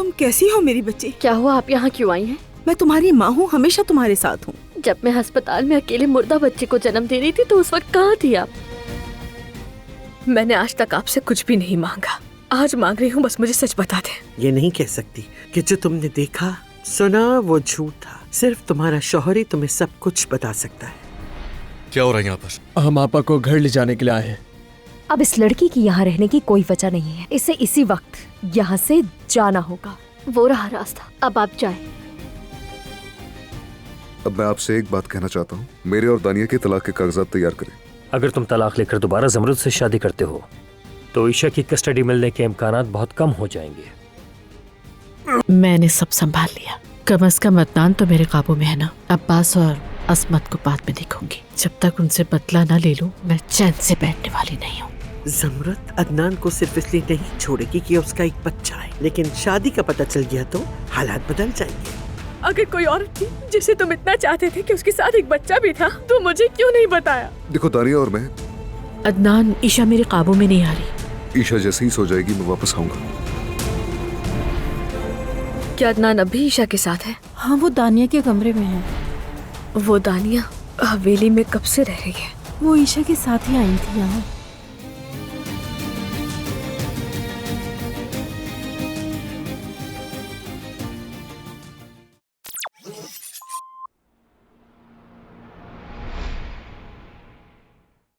तुम कैसी हो मेरी बच्ची? क्या हुआ, आप यहाँ क्यों आई हैं? मैं तुम्हारी माँ हूँ, हमेशा तुम्हारे साथ हूँ। जब मैं अस्पताल में अकेले मुर्दा बच्चे को जन्म दे रही थी तो उस वक्त कहाँ थी आप? मैंने आज तक आपसे कुछ भी नहीं मांगा, आज मांग रही हूँ, बस मुझे सच बता दे। ये नहीं कह सकती कि जो तुमने देखा सुना वो झूठ था। सिर्फ तुम्हारा शौहर ही तुम्हें सब कुछ बता सकता है। क्या हो रहा है यहाँ पर? हम आपा को घर ले जाने के लिए आए हैं। अब इस लड़की की यहाँ रहने की कोई वजह नहीं है। इसे इसी वक्त यहाँ से जाना होगा। वो रहा रास्ता, अब आप जाएं। अब मैं आपसे एक बात कहना चाहता हूँ, मेरे और दानिया के तलाक के कागजात तैयार करें। अगर तुम तलाक लेकर दोबारा जमरुद से शादी करते हो तो ईशा की कस्टडी मिलने के इम्कानात बहुत कम हो जाएंगे। मैंने सब संभाल लिया। कम से कम अदनान तो मेरे काबू में है ना। अब्बास और असमत को बाद में देखूंगी। जब तक उनसे बदला ना ले लूं, मैं चैन से बैठने वाली नहीं हूँ। जमरुद अदनान को सिर्फ इसलिए नहीं छोड़ेगी कि उसका एक बच्चा है, लेकिन शादी का पता चल गया तो हालात बदल जाएंगे। अगर कोई औरत थी जिसे तुम इतना चाहते थे कि उसके साथ एक बच्चा भी था, तो मुझे क्यों नहीं बताया? देखो दानिया और मैं, अदनान, ईशा मेरे काबू में नहीं आ रही। ईशा जैसे ही सो जाएगी मैं वापस आऊंगा। क्या अदनान अभी ईशा के साथ है? हाँ, वो दानिया के कमरे में है। वो दानिया हवेली में कब से रह रही है? वो ईशा के साथ ही आई थी यहाँ।